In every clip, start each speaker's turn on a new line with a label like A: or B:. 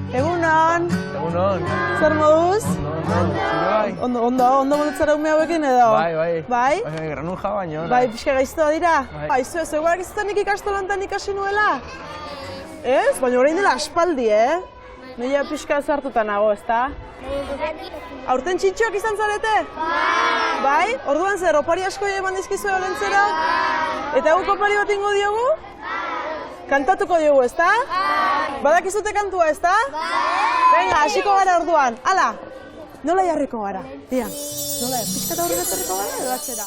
A: Egunon!
B: Egunon!
A: Zer moduz?
B: Ondo,
A: Ondo modutzara ume hauekin edo?
B: Bai.
A: Bai?
B: Granuja baino.
A: Bai, pixka gaiztoa dira?
B: Bai.
A: Zegoerak izatenik ikastolantan ikasi nuela? Ez? Baina orain dela aspaldi, Nila pixka zartuta nago, ezta? Aurten txintxoak izan zarete? Bai? Orduan zer, opari asko eman dizkizu Olentzero? Eta guk opari bat ingo diogu? Kantatuko diogu, ezta? Badakizute kantua, ezta? Venga, hasiko gara orduan. Hala! Nola jarriko gara? Tia, nola jarriko? Pixka eta horri betorriko gara edo atxera?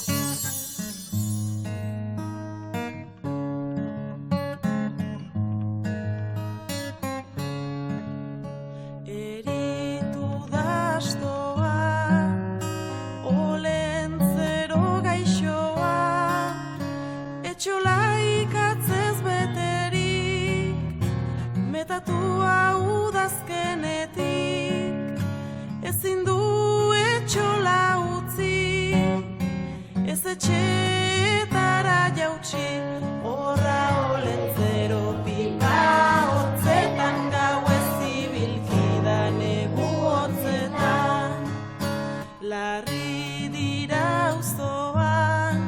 C: Metatua udazkenetik, ezin du etxola utzi, ez etxeetara jautsi, horra Olentzero pipa hotzetan, gauez ibilkida negu hotzetan, larri dira auzoan,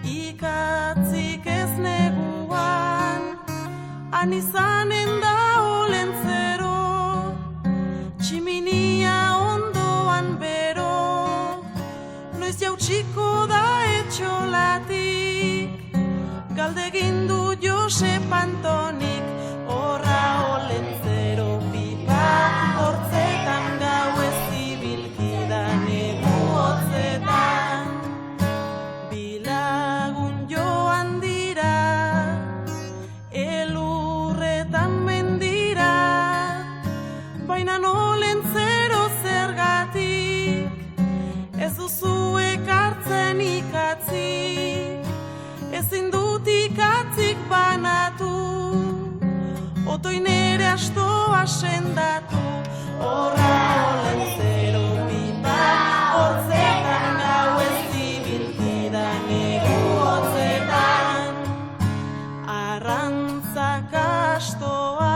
C: ikatzik ez neguan, han izanen da Olentzero, tximinia ondoan bero, noiz jautsiko da etxolatik, galdegin du Josep Antonik, horra Olentzero pipa hortzetan, gauez ibilkida negu hotzetan, bilagun joan dira, baina Olentzero zergatik, ez duzu ekartzen ikatzik, ezin dut ikatzik banatu, otoin ere astoa sendatu, horra Olentzero pipa hotzetan, gauez ibilkida negu hotzetan, arrantzak astoa,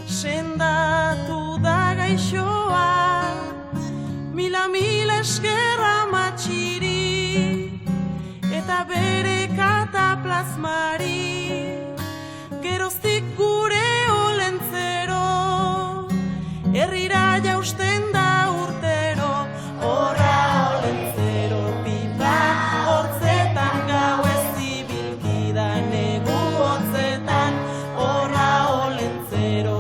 C: sendatu da gaixoa, mila esker amatxiri, eta bere kataplasmari, geroztik gure Olentzero, herrira jausten da urtero, horra Olentzero pipa hortzetan, gauez ibilkida negu hotzetan, horra Olentzero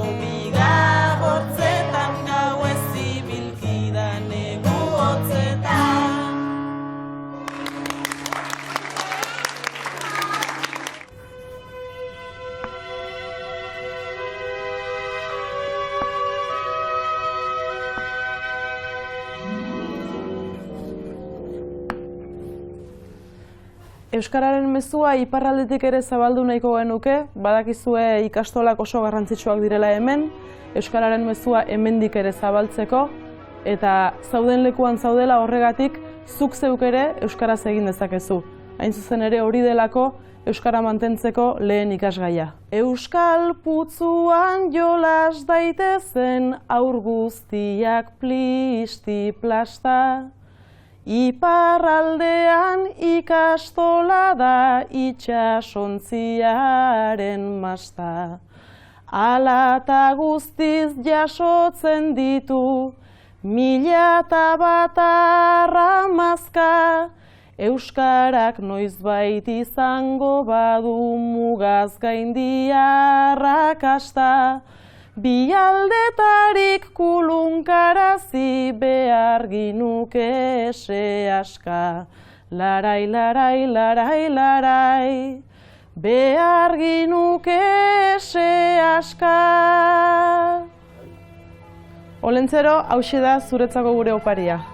A: Euskararen mezua iparraldetik ere zabaldu nahiko genuke, badakizue ikastolak oso garrantzitsuak direla hemen, Euskararen mezua hemendik ere zabaltzeko, eta zauden lekuan zaudela horregatik, zuk zeuk ere Euskaraz egin dezakezu. Hain zuzen ere hori delako Euskara mantentzeko lehen ikasgaia. Euskal putzuan jolas daitezen aur guztiak plisti plasta, iparraldean ikastola da itxasontziaren masta. Hala eta guztiz jasotzen ditu 1001 arramazka, Euskarak noizbait izango badu mugaz gaindia arrakasta. Bi aldetarik kulunkarazi behar ginuke ese aska. Larai, larai, larai, larai, behar ginuke ese aska. Olentzero, hauxe da zuretzako gure oparia.